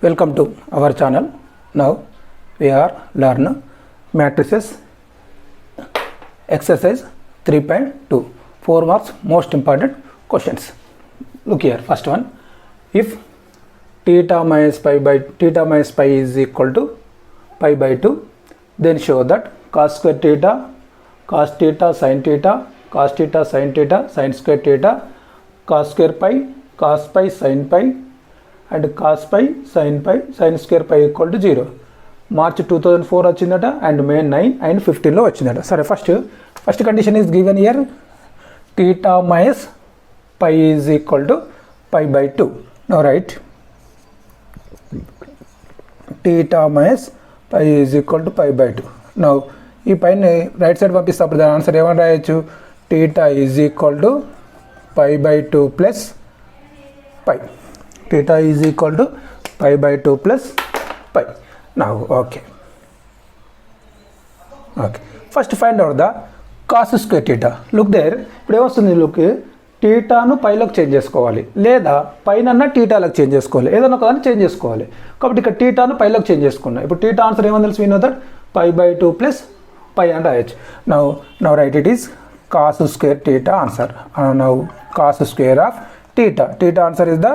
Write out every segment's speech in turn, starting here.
Welcome to our channel. Now we are learn matrices exercise 3.2 4 marks most important questions. Look here, first one, if theta minus pi is equal to pi by 2, then show that cos square theta sin theta cos theta sin square theta cos square pi sin pi and cos pi sin square pi equal to 0. March 2004 వచ్చిందట and May 9 and 15 లో వచ్చిందట. సరే, first condition is given here, theta minus pi is equal to pi by 2. Now write theta minus pi is equal to pi by 2. Now ఈ పైన right side పంపిస్తప్పుడు దాని answer ఏమని రాయొచ్చు, theta is equal to pi by 2 plus pi. Theta is equal to pi by 2 plus pi. Now okay, first find out the cos square theta. Look there, ఇప్పుడు ఏమొస్తుంది, look టీటాను పైలోకి change చేసుకోవాలి లేదా పైన టీటాలకు change చేసుకోవాలి, ఏదైనా ఒకదాన్ని చేంజ్ చేసుకోవాలి. కాబట్టి ఇక్కడ టీటాను పైలోకి చేంజ్ చేసుకున్నాం. ఇప్పుడు టీటా ఆన్సర్ ఏమని తెలుసు, వినో that pi by 2 plus pi and రాయొచ్చు. Now write it is cos square theta answer. Now cos square of theta answer is the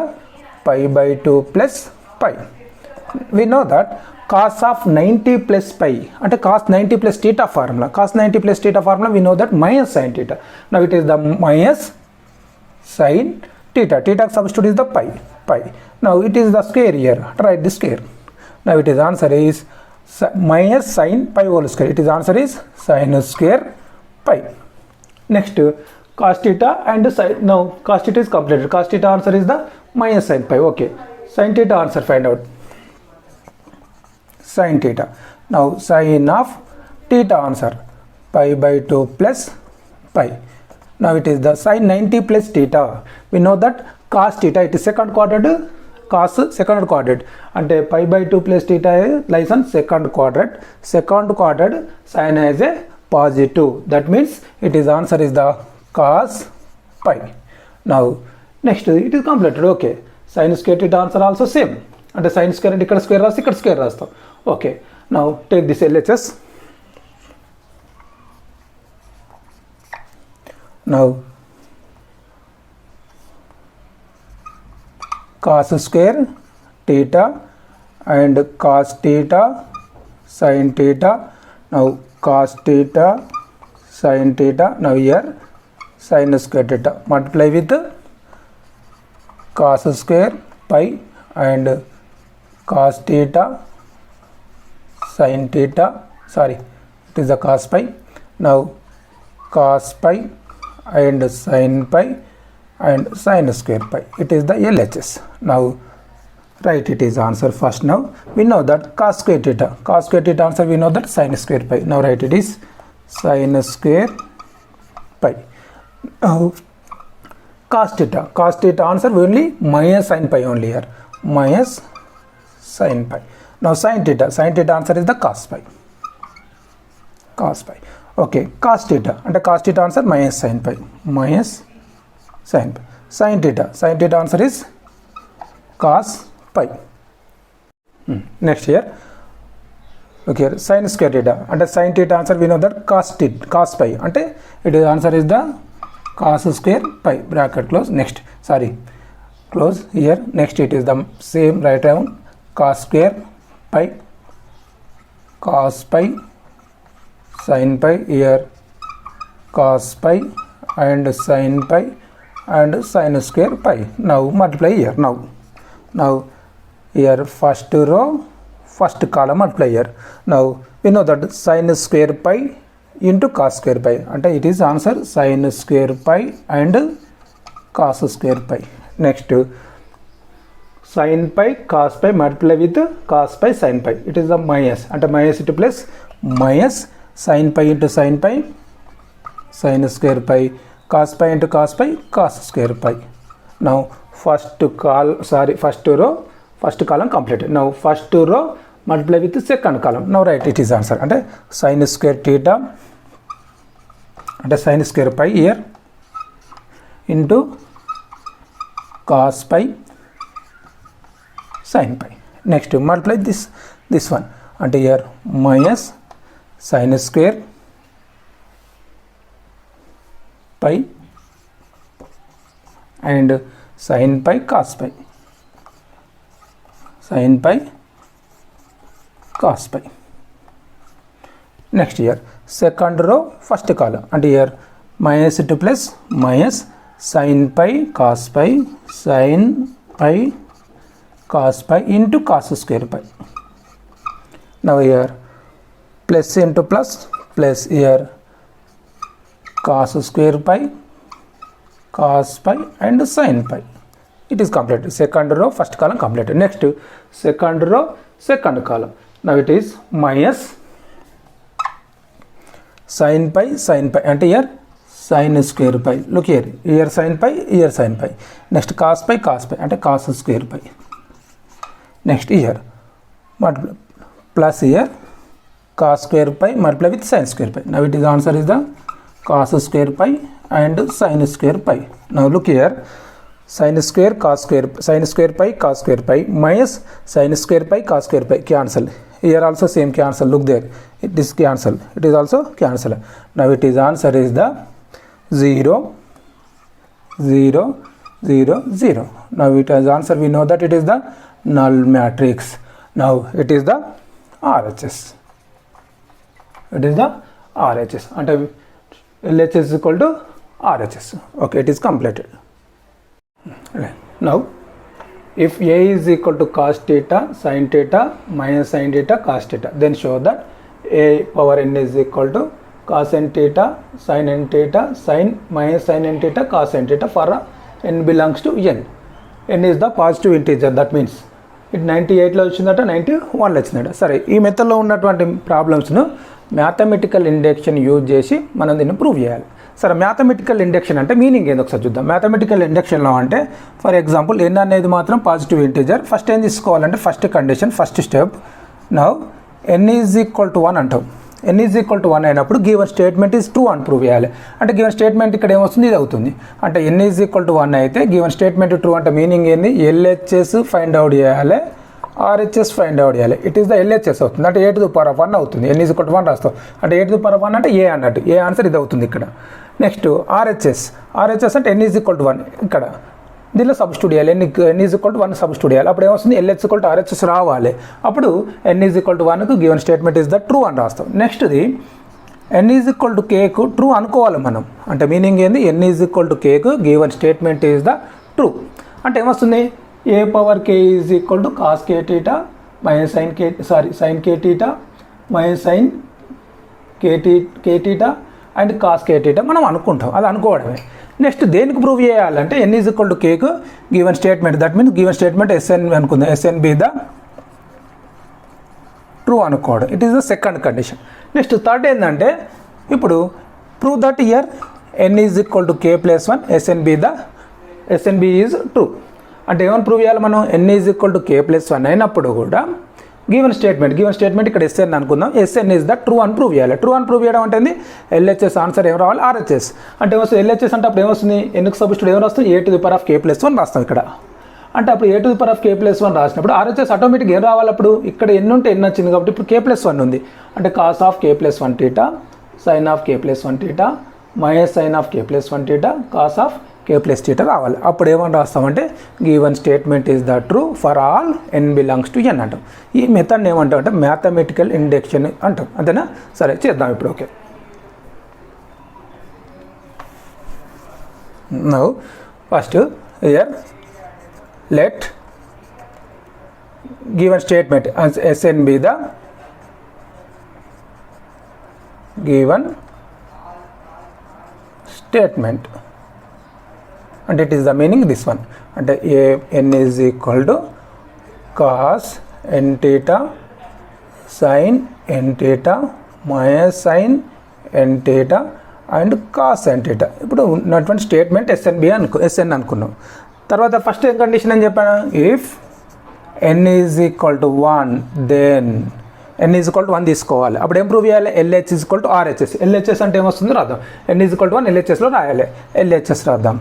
pi by 2 plus pi. We know that cos of 90 plus pi అంటే cos 90 plus theta formula. Cos 90 plus theta formula we know that minus sin theta. Now it is the minus sin theta. Theta substitute is the pi. Now it is the square here. Write the square. Now it is answer is minus sin pi whole square. It is answer is sin square pi. Next cos theta and sin. Now cos theta is completed. Cos theta answer is the minus sin pi. Okay, sin theta answer find out. Sin theta. Now sin of theta answer pi by 2 plus pi. Now it is the sin 90 plus theta. We know that cos theta it is second quadrant, cos second quadrant అంటే pi by 2 plus theta lies on second quadrant. Second quadrant sin has a positive. That means it is answer is the cos pi. Now next it is completed. Okay, sin square theta answer also same. అంటే sin square అంటే ఇక్కడ square రాసి ఇక్కడ square రాస్తాం. Okay, now take this LHS. Now cos square theta and cos theta sin theta. Now cos theta sin theta. Now here sin square theta multiply with cos square pi and cos theta sin theta. Sorry, it is the cos pi. Now cos pi and sin pi and sin square pi. It is the LHS. Now write it is answer first. Now we know that cos square theta answer we know that sin square pi. Now write it is sin square pi. Now cos theta answer only minus sin pi only here, minus sin pi. Now sin theta answer is the cos pi. Okay, cos theta answer minus sin pi, sin pi. Sin theta answer is cos pi. Next here, look here, sin square theta and sin theta answer we know that cos pi ante it is answer is the cos square pi, bracket close. Next, sorry, close here. Next it is the same, write down cos square pi, cos pi sin pi, here cos pi and sin pi and sin square pi. Now multiply here. Now here first row first column multiply here. Now we know that sin square pi into cos square pi and it is answer sin square pi and cos square pi. Next sin pi cos pi multiply with cos pi sin pi. It is the minus and minus into plus, minus sin pi into sin pi sin square pi, cos pi into cos pi cos square pi. Now first row first column completed. Now first row multiply with the second column. Now write it is answer and sin square theta and sin square pi here into cos pi sin pi. Next multiply this one అంటే here minus sine square pi and sine pi cos pi, sine pi cos pi. Next here second row first column అంటే here minus into plus minus sine pi cos pi, sine pi cos pi into cos square pi. Now here plus into plus plus here cos square pi, cos pi and sine pi. It is completed. Second row first column completed. Next second row second column. Now it is minus sine pi అంటే here sine square pi. Look here sine pi, here sine pi. Next cos pi అంటే cos square pi. Next here multiply plus here cos square pi multiply with sine square pi. Now it is answer is the cos square pi and sine square pi. Now look here sin square cos square, sin square pi cos square pi minus sin square pi cos square pi cancel. Here also same cancel. Look there, it is cancel. It is also cancel. Now it is answer is the 0 0 0 0. Now it is answer. We know that it is the null matrix. Now it is the RHS. It is the RHS. And LHS is equal to RHS. Okay, it is completed. Now if A is equal to cos theta sin theta minus sin theta cos theta, then show that A power n is equal to cos n theta sin n theta sin minus sin n theta cos n theta for n belongs to n. N is the positive integer. That means it 98లో వచ్చిందట, 91లో వచ్చిందట. సరే, ఈ మెథడ్లో ఉన్నటువంటి ప్రాబ్లమ్స్ను mathematical induction use చేసి మనం దీన్ని prove చేయాలి. సరే, మ్యాథమెటికల్ ఇండక్షన్ అంటే మీనింగ్ ఏందో ఒకసారి చూద్దాం. మ్యాథమెటికల్ ఇండక్షన్లో అంటే ఫర్ ఎగ్జాంపుల్ n అనేది మాత్రం పాజిటివ్ ఇంటీజర్. ఫస్ట్ ఏం తీసుకోవాలంటే first condition, first step. Now n is equal to 1 అంటాం. n ఈజ్ ఈక్వల్ టు 1 అయినప్పుడు గివెన్ స్టేట్మెంట్ ఈజ్ ట్రూ అని ప్రూవ్ చేయాలి. అంటే గివెన్ స్టేట్మెంట్ ఇక్కడ ఏమొస్తుంది, ఇది అవుతుంది. అంటే n ఈజ్ ఈక్వల్ టు 1 అయితే గివెన్ స్టేట్మెంట్ ట్రూ అంటే మీనింగ్ ఏంది, LHS ఫైండ్ అవుట్ చేయాలి, RHS ఫైండ్ అవుట్ చేయాలి. ఇట్ ఈస్ ద LHS అవుతుంది. అంటే a to the power of 1 అవుతుంది. n ఈజ్ ఈక్వల్ టు 1 రాస్తాం. అంటే a to the power of 1 అంటే a అన్నట్టు. ఏ ఆన్సర్ ఇది అవుతుంది ఇక్కడ. నెక్స్ట్ RHS అంటే n ఈజ్ ఈక్వల్ టు 1. ఇక్కడ దీనిలో సబ్స్టిట్యూట్ చేయాలి. n is equal to 1 substitute చేయాలి. అప్పుడు ఏమొస్తుంది, LHS ఈక్వల్ టు RHS రావాలి. అప్పుడు n ఈజ్ ఈక్వల్ టు 1కు given statement is the true అని రాస్తాం. నెక్స్ట్ది n ఈజ్ ఈక్వల్ టు kకు ట్రూ అనుకోవాలి మనం. అంటే మీనింగ్ ఏంది, n ఈజ్ ఈక్వల్ టు kకు given statement is the true. అంటే ఏమొస్తుంది, a power k is equal to cos k theta minus sine k theta minus sine k theta and cos k theta మనం అనుకుంటాం. అది అనుకోవడమే. Next దేనికి prove చేయాలంటే n is equal to kకు given statement, that means given statement SN అనుకుందాం, SN be the true అనుకోవడం. It is the second condition. Next third ఏంటంటే ఇప్పుడు prove that here n is equal to k plus 1 SN be is true. అంటే ఏమని prove చేయాలి మనం, n is equal to k plus 1 అయినప్పుడు కూడా given statement ఇక్కడ SN అనుకుందాం, SN ఈజ్ ద ట్రూ అని ప్రూవ్ చేయాలి. ట్రూ అని ప్రూవ్ చేయడం అంటే LHS ఆన్సర్ ఏం రావాలి, RHS. అంటే ఏమొస్తుంది, LHS అంటే అప్పుడు ఏమొస్తుంది, ఎన్నికి సబ్స్టిట్యూట్ ఏం రాస్తుంది, a to the power of k plus 1 రాస్తాం ఇక్కడ. అంటే అప్పుడు a to the power of k plus 1 రాసినప్పుడు RHS ఆటోమేటిక్గా ఏం రావాలి, అప్పుడు ఇక్కడ n ఉంటే n వచ్చింది కాబట్టి ఇప్పుడు k ప్లస్ 1 ఉంది. అంటే cos of k plus 1 theta sine of k plus 1 theta minus sine of k plus 1 theta cos of k plus theta రావాలి. అప్పుడు ఏమని రాస్తామంటే given statement is the true for all n belongs to n అంటాం. ఈ method ఏమంటాం అంటే mathematical induction అంటాం. అంతేనా? సరే, చేద్దాం ఇప్పుడు. Okay, now first here let given statement SN be the given statement. అంటే it is the meaning this one. అంటే n is equal to cos n theta sine n theta minus sine n theta and cos n theta. ఇప్పుడు ఉన్నటువంటి statement SN అనుకున్నాం. తర్వాత first ఏం condition అని చెప్పాను, if n is equal to 1 then n is equal to 1 తీసుకోవాలి. అప్పుడు ఏం ప్రూవ్ చేయాలి, LH is equal to RHS. LHS అంటే ఏమొస్తుంది రాద్దాం, n ఈజ్ ఈక్వల్ టు 1 LHSలో రాయాలి. LHS రాద్దాం,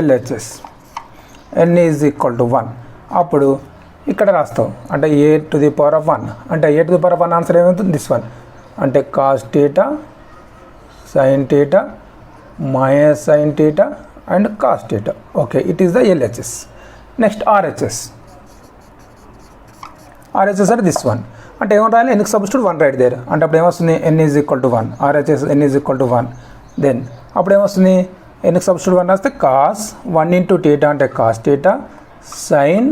LHS n is equal to 1. అప్పుడు ఇక్కడ రాస్తావు అంటే a to the power of 1 అంటే a to the power of 1 answer ఏమవుతుంది దిస్ వన్ అంటే cos theta sine theta minus sine theta and cos theta. Okay, it is the LHS. Next RHS అంటే this one అంటే ఏమని రాయాలి ఎన్కి substitute 1 right there అంటే అప్పుడు ఏమొస్తుంది n is equal to 1 RHS n is equal to 1 then అప్పుడు ఏమొస్తుంది ఎన్కి సబ్స్టిట్యూట్ 1 రాస్తే కాస్ 1 ఇంటూ థీటా అంటే cos theta sine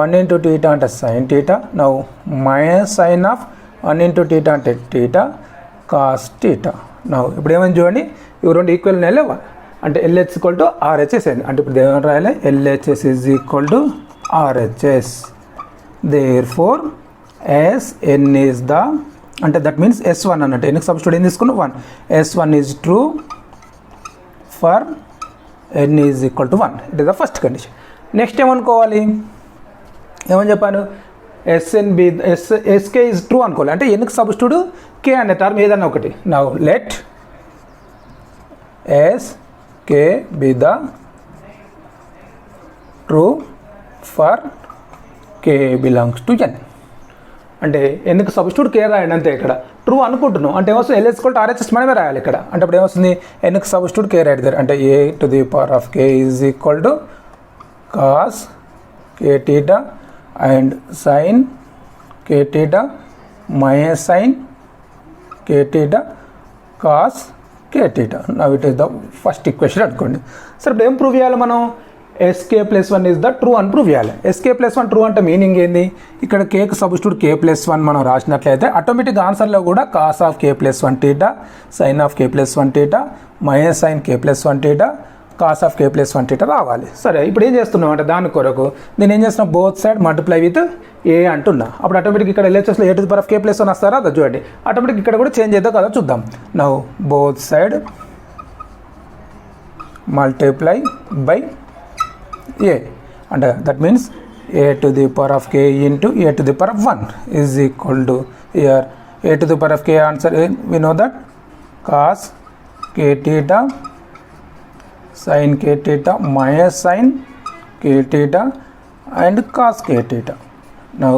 1 into theta అంటే sine theta now minus sine of 1 into theta అంటే థీటా కాస్ థీటా. నౌ ఇప్పుడు ఏమని చూడండి ఇవి రెండు ఈక్వల్ లేవా అంటే LH ఈక్వల్ టు RHS అయింది అంటే ఇప్పుడు ఏమని రాయాలి LHS is equal to RHS. Therefore Sn is the అంటే దట్ మీన్స్ S1 అన్నట్టు ఎన్కి సబ్స్టిట్యూట్ ఏం తీసుకున్నాం 1 S1 is true for n is equal to 1 it is the first condition. Next ఏమనుకోవాలి ఏమని చెప్పాను SK ఈజ్ ట్రూ అనుకోవాలి అంటే ఎన్కి సబ్స్టిట్యూట్ K అనే టర్మ్ ఏదన్నా ఒకటి. Now let SK be the true for K belongs to n అంటే ఎన్నికి substitute K రాయండి అంతే. ఇక్కడ ట్రూ అనుకుంటున్నాం అంటే ఏమొస్తుంది LH ఈక్వల్ టు RHS మనమే రాయాలి ఇక్కడ అంటే అప్పుడు ఏమొస్తుంది ఎన్నికి సబ్స్టిట్యూట్ K రైట్ దగ్గర అంటే a to the power of K is equal to cos K theta and sine K theta minus sine K theta cos K theta. Now it is the first equation అనుకోండి. సరే ఇప్పుడు ఏం prove చేయాలి మనం SK + 1 is the true అని prove చేయాలి. SK + 1 true అంటే meaning ఏంది ఇక్కడ Kకి సబ్స్టిట్యూట్ K + 1 మనం రాసినట్లయితే ఆటోమేటిక్ ఆన్సర్లో కూడా cos of K + 1 theta sine of K + 1 theta minus sine K + 1 theta cos of K + 1 theta రావాలి. సరే ఇప్పుడు ఏం చేస్తున్నాం అంటే దాని కొరకు నేను ఏం చేస్తున్నా both side multiply with a అంటున్నా అప్పుడు ఆటోమేటిక్ ఇక్కడ LHSలో a to the power of K + 1 వస్తారా అది చూడండి ఆటోమేటిక్ ఇక్కడ కూడా చేంజ్ అవుతుందో కదా చూద్దాం. Now both side multiply by a and that means a to the power of k into a to the power of 1 is equal to here a to the power of k answer we know that cos k theta sin k theta minus sin k theta and cos k theta. Now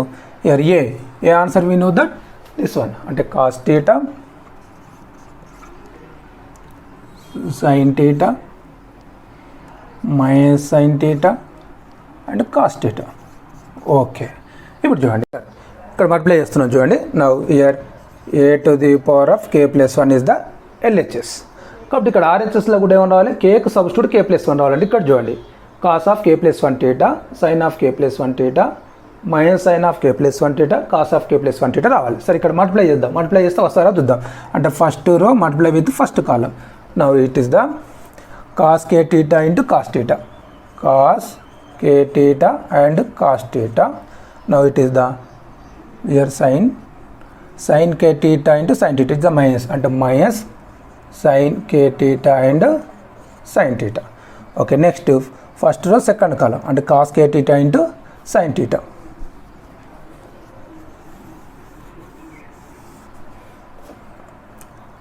here a answer we know that this one and cos theta sin theta minus sine theta and cos theta. Okay ఇప్పుడు చూడండి ఇక్కడ multiply చేస్తున్నాం చూడండి. Now year A to the power of K + 1 is the LHS కాబట్టి ఇక్కడ RHSలో కూడా ఏమని రావాలి Kకి సబ్స్టిట్యూట్ K + 1 రావాలండి. ఇక్కడ చూడండి cos of K + 1 theta sine of K + 1 theta minus sine of K + 1 theta cos of K + 1 theta రావాలి. సరే ఇక్కడ మల్టిప్లై చేద్దాం మల్టిప్లై చేస్తే వస్తారా చూద్దాం అంటే first row multiply with first column. Now it is the cos K theta into cos theta cos K theta and cos theta. Now it is the here sin K theta into sin theta is the minus and minus sin K theta and sin theta. Okay, next first row second column and cos K theta into sin theta.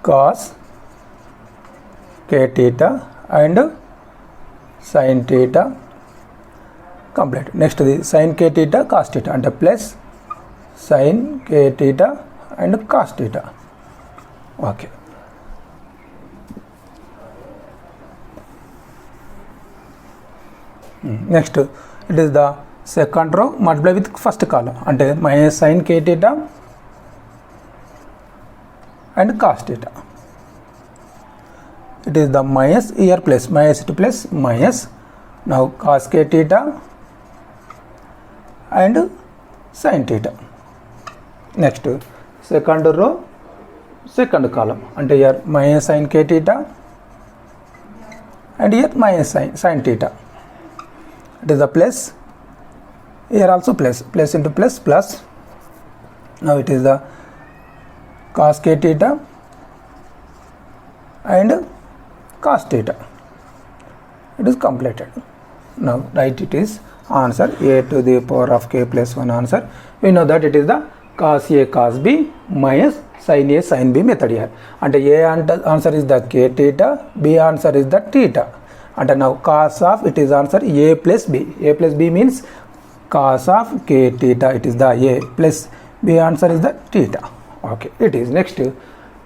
Cos K theta and sin theta complete. Next the sin K theta cos theta and plus sin K theta and cos theta. Okay, next it is the second row multiply with first column and minus sin K theta and cos theta. It is the minus here plus minus to plus minus. Now cos K theta and sin theta. Next second row second column and here minus sin K theta and here minus sin theta. It is the plus here also plus into plus. Now it is the cos K theta and cos theta. It is completed. Now write it is answer a to the power of K + 1 answer. We know that it is the cos A cos B minus sin A sin B method here and A answer is the K theta, B answer is the theta and now cos of it is answer A plus B. A plus B means cos of k theta, it is the A, plus B answer is the theta. Okay, it is. Next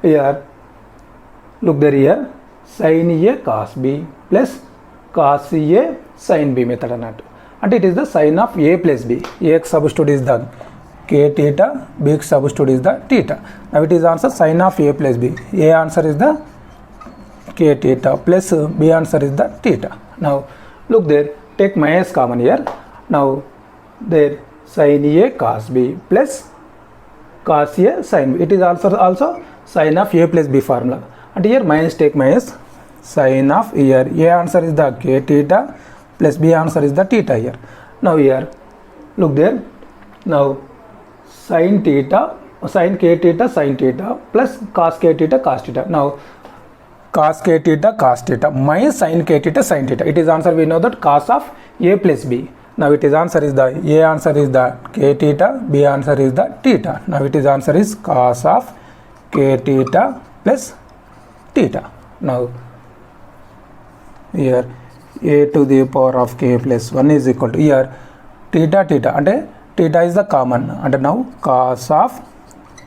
here, look there here, sin A cos B plus cos A sin B method అన్నట్టు. అంటే it is the sin of A plus B. A substitute is the k theta, B substitute is the theta. Now it is answer sin of A plus B. A answer is the k theta plus B answer is the theta. Now look there, take minus common here. Now there sin A cos B plus cos A sin B. It is also sin of A plus B formula. And here minus, take minus, sin of here A answer is the k theta plus B answer is the theta here. Now here look there, now sin theta, sin k theta sin theta plus cos k theta cos theta. Now cos k theta cos theta minus sin k theta sin theta. It is answer, we know that cos of A plus B. Now it is answer is the A answer is the k theta, B answer is the theta. Now it is answer is cos of k theta plus theta. Now here A to the power of k plus 1 is equal to here theta theta, and theta is the common, and now cos of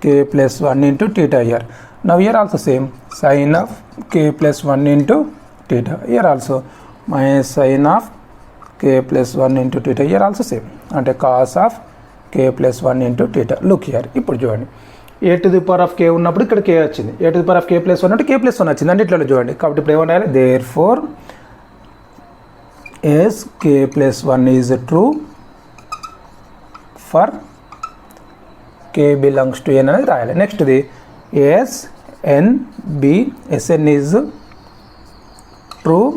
k plus 1 into theta here. Now here also same, sin of k plus 1 into theta. Here also minus sin of k plus 1 into theta. Here also same, and cos of k plus 1 into theta. Look here, ఇప్పుడు చూడండి, a to the power of k ఉన్నప్పుడు ఇక్కడ k వచ్చింది, a to the power of k plus 1 అంటే k plus 1 వచ్చింది, అంటే ఇట్లా చూడండి. కాబట్టి ఇప్పుడు ఏమన్నా, therefore as k plus 1 is true for k belongs to n అనేది రాయాలి. Next the S n b, Sn is true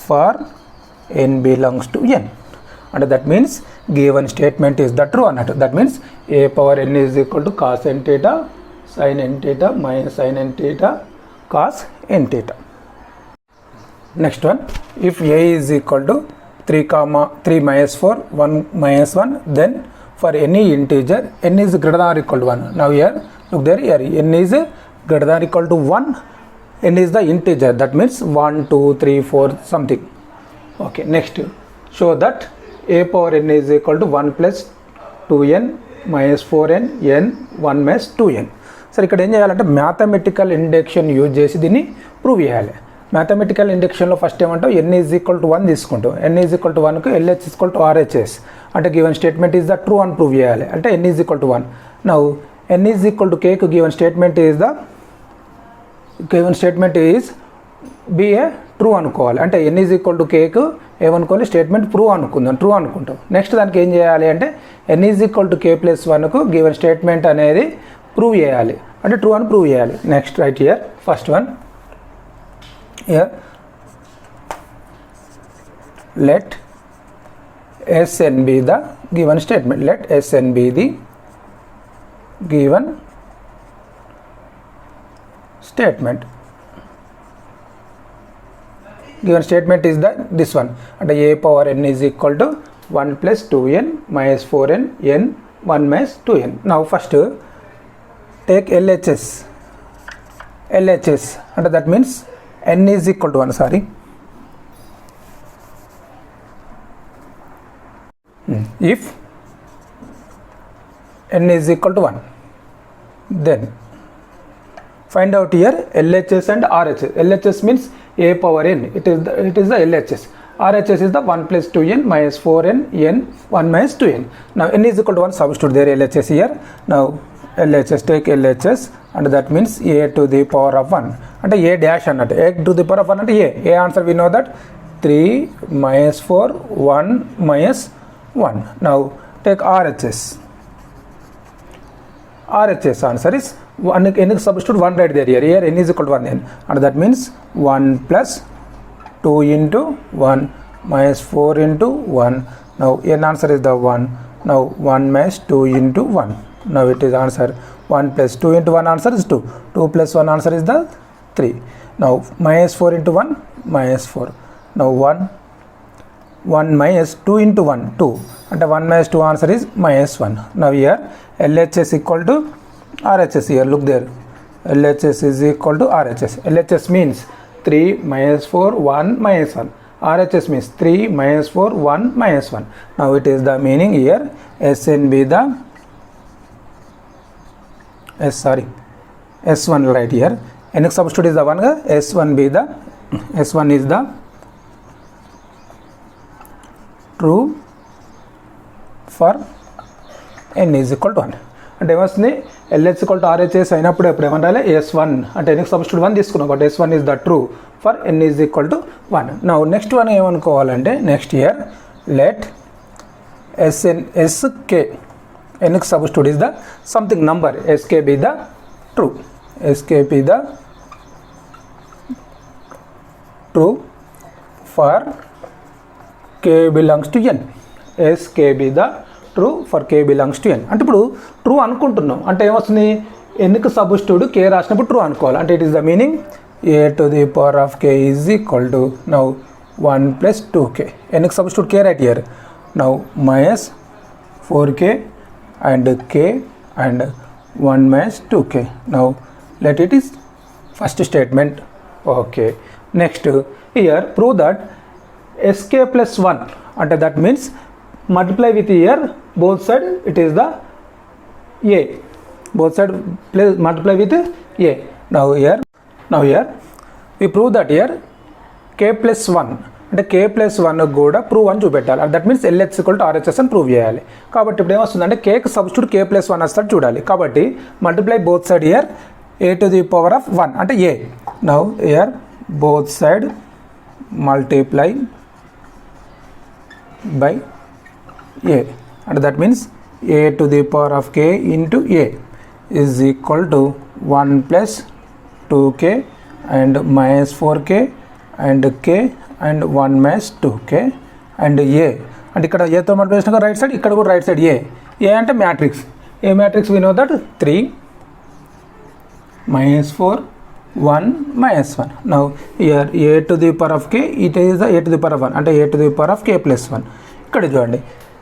for n belongs to n, and that means given statement is the true అన్నట్టు. That means a power n is equal to cos n theta sin n theta minus sin n theta cos n theta. Next one, if a is equal to 3 minus 4 1 minus 1, then for any integer n is greater than or equal to 1. Now here look there, here n is greater than or equal to 1, n is the integer, that means 1 2 3 4 something. Okay, next show that a power n is equal to 1 plus 2n minus 4n n 1 minus 2n. సరే ఇక్కడ ఏం చేయాలంటే mathematical induction use చేసి దీన్ని prove చేయాలి. Mathematical ఇండక్షన్లో first ఏమంటావు, n is equal to 1 తీసుకుంటావు, n ఈజ్ ఈక్వల్ టు 1కు LH ఈక్వల్ టు RHS, అంటే given statement is the true అని ప్రూవ్ చేయాలి, అంటే n is equal to 1. Now n is equal to kకు given statement is be a true అనుకోవాలి, అంటే n is equal to kకు ఏమనుకోవాలి, స్టేట్మెంట్ ట్రూ అనుకుంటాం. నెక్స్ట్ దానికి ఏం చేయాలి అంటే n is equal to k plus 1కు గివెన్ స్టేట్మెంట్ అనేది ప్రూవ్ చేయాలి, అంటే ట్రూ అని ప్రూవ్ చేయాలి. Next write here first one, here let Sn be the given statement, let Sn be the given statement. Given statement is the this one, and a power n is equal to 1 plus 2n minus 4n n 1 minus 2n. Now first take LHS, and that means n is equal to 1, sorry, if n is equal to 1, then find out here LHS and RHS. LHS means a power n, it is the LHS. RHS is the 1 plus 2n minus 4n n 1 minus 2n. Now n is equal to 1, substitute there LHS here. Now LHS, take LHS, and that means a to the power of 1, అంటే a dash అన్నట్టు, a to the power of 1 అంటే a answer we know that 3 minus 4 1 minus 1. Now take RHS answer is 1, n substitute 1 right there, here n is equal to 1 then, and that means 1 plus 2 into 1 minus 4 into 1. Now n answer is the 1. Now 1 minus 2 into 1. Now it is answer 1 plus 2 into 1 answer is 2. 2 plus 1 answer is the 3. Now minus 4 into 1 minus 4. Now 1 minus 2 into 1 2, and 1 minus 2 answer is minus 1. Now here LHS equal to RHS, here look there, LHS is equal to RHS. LHS means 3 minus 4 1 minus 1. RHS means 3 minus 4 1 minus 1. Now it is the meaning here Sn be the S1 right here. Nx substitute is the one, S1 be the S1 is the true for n is equal to 1. అంటే ఏమొస్తుంది LH equal to RHS అయినప్పుడు ఎప్పుడు ఏమనాలి S1 అంటే Nx substitute 1 తీసుకున్నాం కాబట్టి S1 is the true for n is equal to 1. Now next one ఏమనుకోవాలంటే next here let Sk Nx substitute is the something number, Sk be the true, Sk be the true for k belongs to n, Sk be the true for k belongs to n. అంటే ఇప్పుడు true అనుకుంటున్నాం అంటే ఏమొస్తుంది ఎన్కి substitute k రాసినప్పుడు true అనుకోవాలి. అంటే it is the meaning a to the power of k is equal to now 1 plus 2k. ఎన్కి substitute k right here. Now minus 4k and k and 1 minus 2k. Now let it is first statement. Okay. Next here prove that sk plus 1 అంటే that means multiply with here both side it is the a, both side multiply with a. Now here we prove that here k plus 1 అంటే k plus 1 కూడా prove అని చూపెట్టాలి. That means LH equal to RHS అని prove చేయాలి. కాబట్టి ఇప్పుడు ఏమొస్తుందంటే కేకి substitute k plus 1 వస్తాడు చూడాలి. కాబట్టి multiply both side here a to the power of 1 అంటే a. Now here both side multiply by a and that means a to the power of k into a is equal to 1 plus 2k and minus 4k and k and 1 minus 2k and a అంటే ఇక్కడ a తో multiply చేసినాక right side ఇక్కడ కూడా right side a అంటే matrix. A matrix we know that 3 minus 4 1 minus 1. Now here a to the power of k it is the a to the power of 1 అంటే a to the power of k plus 1. ఇక్కడ చూడండి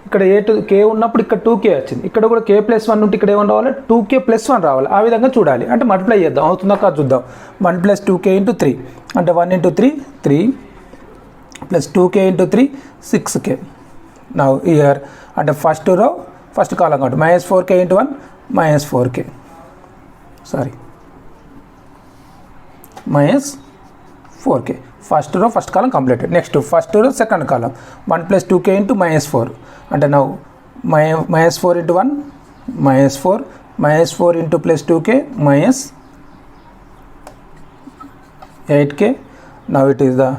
ఇక్కడ a to k ఉన్నప్పుడు ఇక్కడ 2k వచ్చింది, ఇక్కడ కూడా k plus 1 ఉంటే ఇక్కడ ఏమని రావాలి 2k plus 1 రావాలి. ఆ విధంగా చూడాలి. అంటే మల్టిప్లై చేద్దాం అవుతుందా కాదు చూద్దాం. 1 plus 2k into 3 అంటే 1 into 3 3 plus 2k into 3 6k. Now here అంటే ఫస్ట్ రో ఫస్ట్ కాలం కాబట్టి minus 4k into 1 minus 4k sorry minus 4k. First row first column completed. Next first row second కాలం 1 plus 2k into minus 4 అంటే now minus 4 into 1 minus 4 into plus 2k minus 8k. Now it is the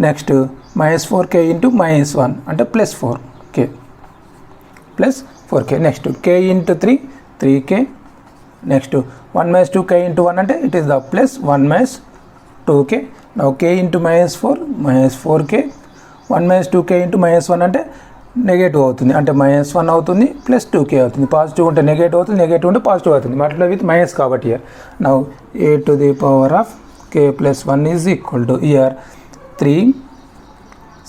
next minus 4k into minus 1 అంటే plus 4k plus 4k. Next k into 3 3k. Next 1 minus 2k into 1 అంటే it is the plus 1 minus 2k. Now k into minus 4 minus 4k. 1 minus 2k into minus 1 అంటే negative అవుతుంది అంటే minus 1 అవుతుంది plus 2k అవుతుంది. Positive ఉంటే negative అవుతుంది, negative ఉంటే positive అవుతుంది. మల్టిప్లై విత్ మైనస్ కాబట్టి here now a to the power of k plus 1 is equal to here 3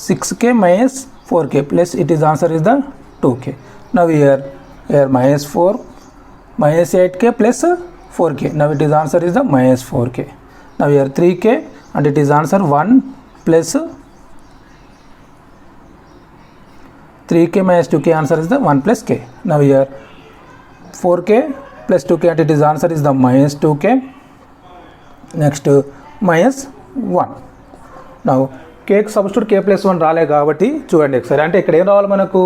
6k minus 4k plus it is answer is the 2k. Now here minus 4 minus 8k plus 4k. Now it is answer is the minus 4k. Now here 3k and it is answer 1 plus 3k minus 2k answer is the 1 plus k. Now here 4k plus 2k and it is answer is the minus 2k. Next minus 1. Now k substitute k plus 1 రాలే కాబట్టి చూడండి ఒకసారి అంటే ఇక్కడ ఏం రావాలి మనకు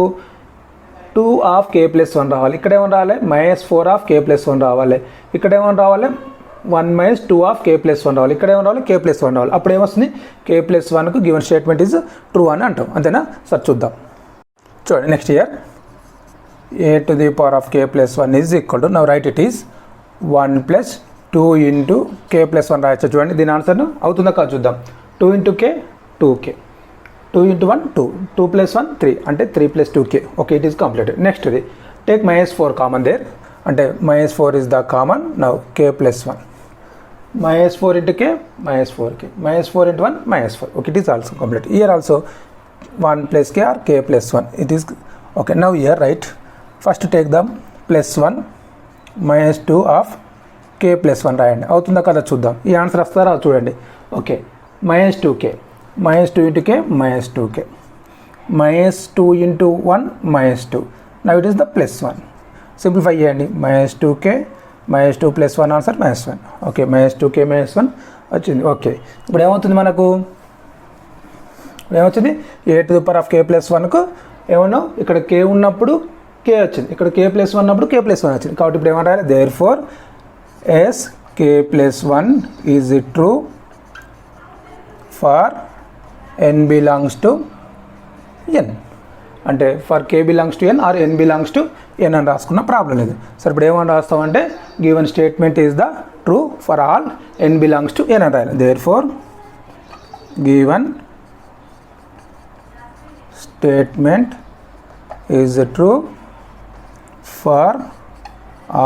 2 of k plus 1 రావాలి. ఇక్కడ ఏమని రావాలి minus 4 of k plus 1 రావాలి. ఇక్కడ ఏమని రావాలి 1 minus 2 of k plus 1 రావాలి. ఇక్కడ ఏమని రావాలి k plus 1 రావాలి. అప్పుడు ఏమొస్తుంది k plus 1కు గివెన్ స్టేట్మెంట్ ఈజ్ ట్రూ అని అంటాం. అంతేనా సార్ చూద్దాం. చూడండి next here a to the power of k plus 1 is equal to now write it is 1 plus 2 into k plus 1 రాయొచ్చు. చూడండి దీని ఆన్సర్ను అవుతుందా కాదు చూద్దాం. 2 into k 2k 2 into 1 2 2 plus 1 3 అంటే 3 plus 2k. Okay it is completed. Next ఇది take minus 4 common there అంటే minus 4 is the common. Now k plus 1 minus 4 into k minus 4k minus 4 into 1 minus 4. Okay it is also complete. Here also 1 plus k or k plus 1 it is okay. Now here right first take the plus 1 minus 2 of k plus 1 రాయండి. అవుతుందా కదా చూద్దాం. ఈ answer వస్తారా చూడండి. Okay minus 2k -2 into k minus 2k, -2 into 1 -2. Now it is the +1. Simplify చేయండి. -2k -2 + 1 answer -1. Okay, -2k -1 వచ్చింది. Okay, ఇప్పుడు ఏమవుతుంది మనకు? ఏమొచ్చింది? a⁴k+1కు ఏమన్నా ఇక్కడ k ఉన్నప్పుడు k వచ్చింది, ఇక్కడ k+1 ఉన్నప్పుడు k+1 వచ్చింది. కాబట్టి ఇప్పుడు ఏమంటారు? therefore k+1 is true for n belongs to n. అంటే for k belongs to n or n belongs to n అని రాసుకున్న ప్రాబ్లం లేదు. సరే, ఇప్పుడు ఏమని రాస్తామంటే given statement is the true for all n belongs to n అని రాయాలి. therefore given statement is true for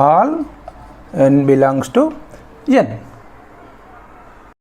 all n belongs to n.